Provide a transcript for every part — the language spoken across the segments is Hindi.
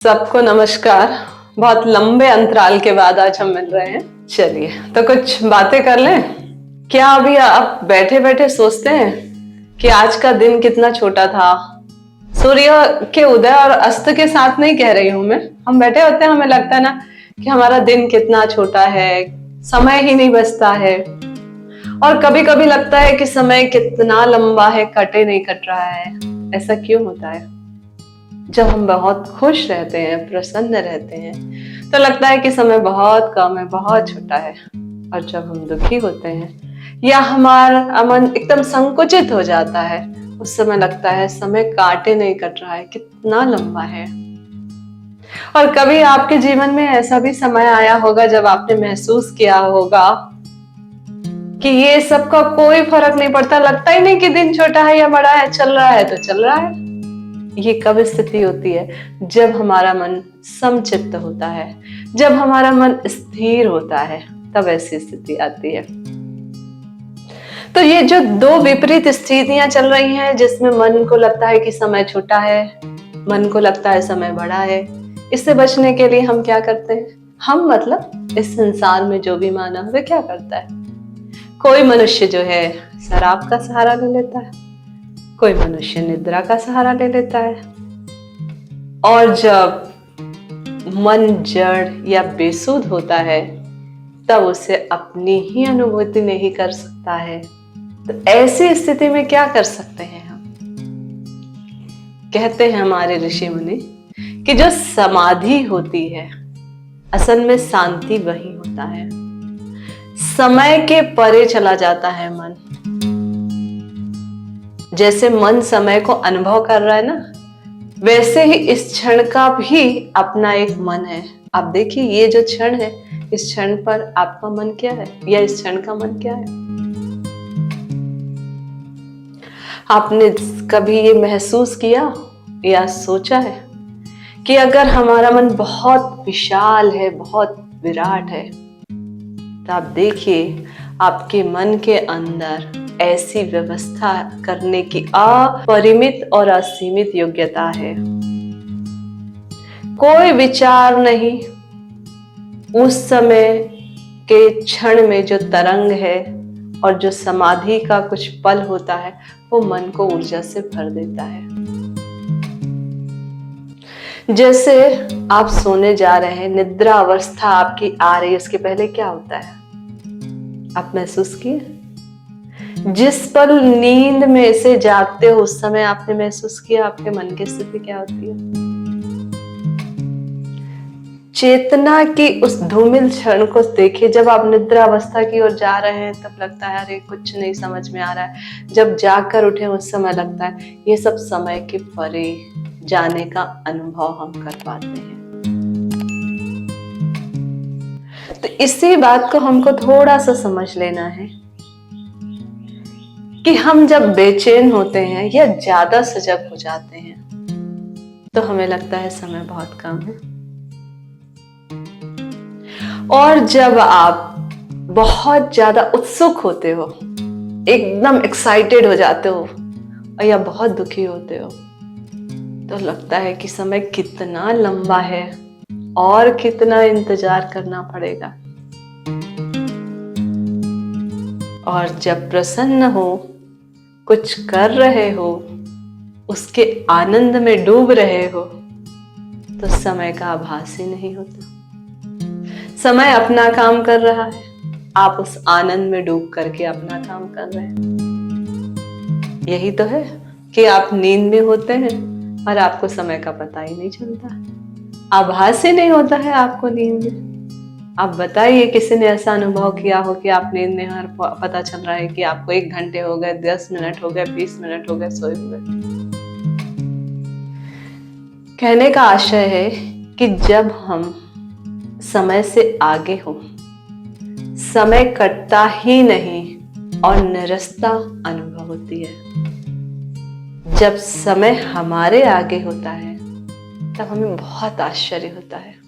सबको नमस्कार। बहुत लंबे अंतराल के बाद आज हम मिल रहे हैं। चलिए तो कुछ बातें कर लें। क्या अभी आप बैठे बैठे सोचते हैं कि आज का दिन कितना छोटा था? सूर्य के उदय और अस्त के साथ नहीं कह रही हूं मैं। हम बैठे होते हैं, हमें लगता है ना कि हमारा दिन कितना छोटा है, समय ही नहीं बचता है। और कभी कभी लगता है कि समय कितना लंबा है, कटे नहीं कट रहा है। ऐसा क्यों होता है? जब हम बहुत खुश रहते हैं, प्रसन्न रहते हैं, तो लगता है कि समय बहुत कम है, बहुत छोटा है। और जब हम दुखी होते हैं या हमारा मन एकदम संकुचित हो जाता है, उस समय लगता है समय काटे नहीं कट रहा है, कितना लंबा है। और कभी आपके जीवन में ऐसा भी समय आया होगा जब आपने महसूस किया होगा कि ये सबका कोई फर्क नहीं पड़ता, लगता ही नहीं कि दिन छोटा है या बड़ा है, चल रहा है तो चल रहा है। ये कब स्थिति होती है? जब हमारा मन समचित्त होता है, जब हमारा मन स्थिर होता है, तब ऐसी स्थिति आती है। तो ये जो दो विपरीत स्थितियां चल रही हैं, जिसमें मन को लगता है कि समय छोटा है, मन को लगता है समय बड़ा है, इससे बचने के लिए हम क्या करते हैं? हम मतलब इस संसार में जो भी मानव है क्या करता है? कोई मनुष्य जो है शराब का सहारा ले लेता है, कोई मनुष्य निद्रा का सहारा ले लेता है। और जब मन जड़ या बेसुध होता है, तब उसे अपनी ही अनुभूति नहीं कर सकता है। तो ऐसी स्थिति में क्या कर सकते हैं हम? कहते हैं हमारे ऋषि मुनि कि जो समाधि होती है, असल में शांति वही होता है। समय के परे चला जाता है मन। जैसे मन समय को अनुभव कर रहा है ना, वैसे ही इस क्षण का भी अपना एक मन है। आप देखिए, ये जो क्षण है, इस क्षण पर आपका मन क्या है, या इस क्षण का मन क्या है? आपने कभी ये महसूस किया या सोचा है कि अगर हमारा मन बहुत विशाल है, बहुत विराट है, तो आप देखिए आपके मन के अंदर ऐसी व्यवस्था करने की अपरिमित और असीमित योग्यता है। कोई विचार नहीं, उस समय के क्षण में जो तरंग है और जो समाधि का कुछ पल होता है, वो मन को ऊर्जा से भर देता है। जैसे आप सोने जा रहे हैं, निद्रा अवस्था आपकी आ रही है, उसके पहले क्या होता है आप महसूस किए? जिस पल नींद में से जागते हो, उस समय आपने महसूस किया आपके मन की स्थिति क्या होती है? चेतना की उस धूमिल क्षण को देखिए। जब आप निद्रा अवस्था की ओर जा रहे हैं, तब लगता है अरे कुछ नहीं समझ में आ रहा है। जब जाग कर उठे, उस समय लगता है ये सब समय के परे जाने का अनुभव हम कर पाते हैं। तो इसी बात को हमको थोड़ा सा समझ लेना है कि हम जब बेचैन होते हैं या ज्यादा सजग हो जाते हैं, तो हमें लगता है समय बहुत कम है। और जब आप बहुत ज्यादा उत्सुक होते हो, एकदम एक्साइटेड हो जाते हो, या बहुत दुखी होते हो, तो लगता है कि समय कितना लंबा है और कितना इंतजार करना पड़ेगा। और जब प्रसन्न हो, कुछ कर रहे हो, उसके आनंद में डूब रहे हो, तो समय का आभास ही नहीं होता। समय अपना काम कर रहा है, आप उस आनंद में डूब करके अपना काम कर रहे हैं। यही तो है कि आप नींद में होते हैं और आपको समय का पता ही नहीं चलता, आभास ही नहीं होता है आपको नींद में। आप बताइए, किसी ने ऐसा अनुभव किया हो कि आप नींद में और पता चल रहा है कि आपको 1 घंटे हो गए, 10 मिनट हो गए, 20 मिनट हो गए सोए हुए? कहने का आशय है कि जब हम समय से आगे हो, समय कटता ही नहीं और निरस्ता अनुभव होती है। जब समय हमारे आगे होता है, तब हमें बहुत आश्चर्य होता है,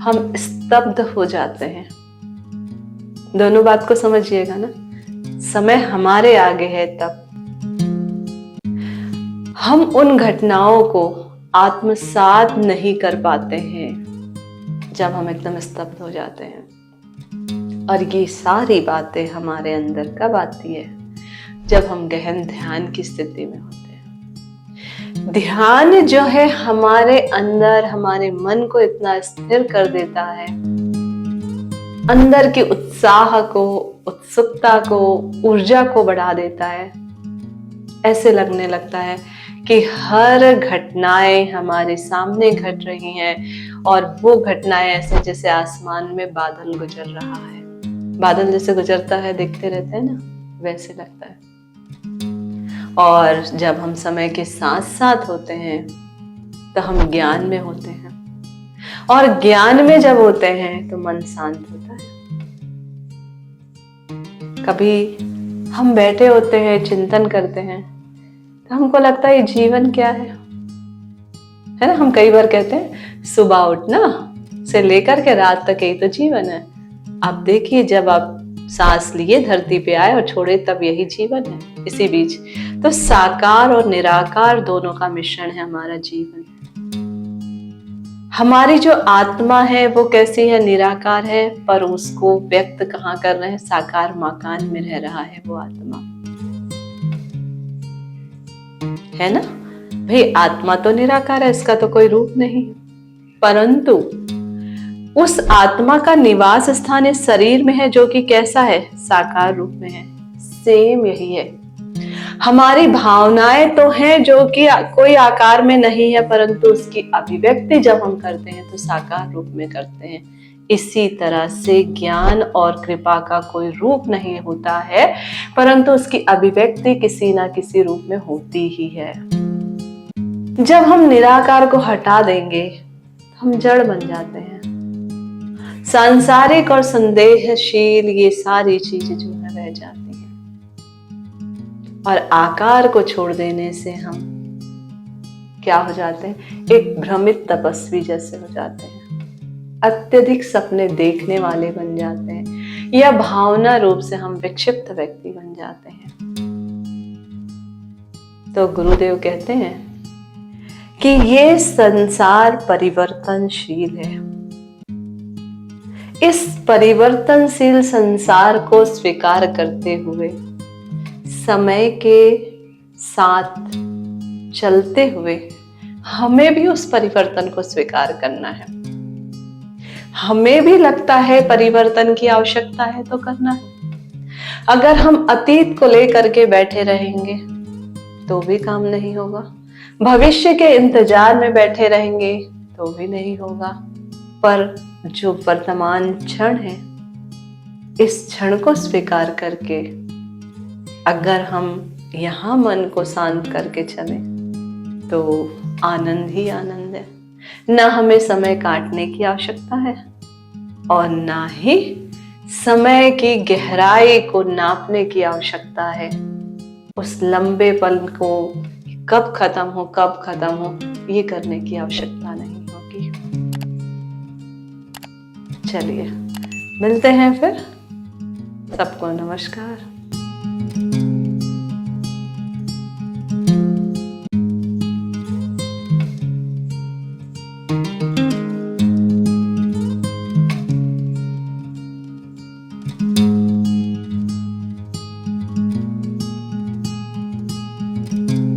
हम स्तब्ध हो जाते हैं। दोनों बात को समझिएगा ना। समय हमारे आगे है, तब हम उन घटनाओं को आत्मसात नहीं कर पाते हैं जब हम एकदम स्तब्ध हो जाते हैं। और ये सारी बातें हमारे अंदर कब आती है? जब हम गहन ध्यान की स्थिति में होते हैं। ध्यान जो है हमारे अंदर हमारे मन को इतना स्थिर कर देता है, अंदर के उत्साह को, उत्सुकता को, ऊर्जा को बढ़ा देता है। ऐसे लगने लगता है कि हर घटनाएं हमारे सामने घट रही हैं और वो घटनाएं ऐसे जैसे आसमान में बादल गुजर रहा है। बादल जैसे गुजरता है, देखते रहते हैं ना, वैसे लगता है। और जब हम समय के साथ साथ होते हैं तो हम ज्ञान में होते हैं, और ज्ञान में जब होते हैं तो मन शांत होता है। कभी हम बैठे होते हैं, चिंतन करते हैं, तो हमको लगता है ये जीवन क्या है ना? हम कई बार कहते हैं सुबह उठना से लेकर के रात तक यही तो जीवन है। आप देखिए, जब आप सांस लिए धरती पे आए और छोड़े तब यही जीवन है। इसी बीच तो साकार और निराकार दोनों का मिश्रण है हमारा जीवन। हमारी जो आत्मा है वो कैसी है? निराकार है, पर उसको व्यक्त कहाँ कर रहे हैं? साकार मकान में रह रहा है वो आत्मा, है ना भाई? आत्मा तो निराकार है, इसका तो कोई रूप नहीं, परंतु उस आत्मा का निवास स्थान इस शरीर में है, जो कि कैसा है? साकार रूप में है। सेम यही है। हमारी भावनाएं तो हैं जो कि कोई आकार में नहीं है, परंतु उसकी अभिव्यक्ति जब हम करते हैं तो साकार रूप में करते हैं। इसी तरह से ज्ञान और कृपा का कोई रूप नहीं होता है, परंतु उसकी अभिव्यक्ति किसी ना किसी रूप में होती ही है। जब हम निराकार को हटा देंगे हम जड़ बन जाते हैं। सांसारिक और संदेहशील ये सारी चीजें जो है रह जाती हैं, और आकार को छोड़ देने से हम क्या हो जाते हैं? एक भ्रमित तपस्वी जैसे हो जाते हैं, अत्यधिक सपने देखने वाले बन जाते हैं, या भावना रूप से हम विक्षिप्त व्यक्ति बन जाते हैं। तो गुरुदेव कहते हैं कि ये संसार परिवर्तनशील है। इस परिवर्तनशील संसार को स्वीकार करते हुए, समय के साथ चलते हुए हमें भी उस परिवर्तन को स्वीकार करना है। हमें भी लगता है परिवर्तन की आवश्यकता है तो करना है। अगर हम अतीत को लेकर के बैठे रहेंगे तो भी काम नहीं होगा, भविष्य के इंतजार में बैठे रहेंगे तो भी नहीं होगा। पर जो वर्तमान क्षण है, इस क्षण को स्वीकार करके अगर हम यहाँ मन को शांत करके चले तो आनंद ही आनंद है। ना हमें समय काटने की आवश्यकता है और ना ही समय की गहराई को नापने की आवश्यकता है। उस लंबे पल को कब खत्म हो ये करने की आवश्यकता नहीं होगी। चलिए मिलते हैं फिर। सबको नमस्कार।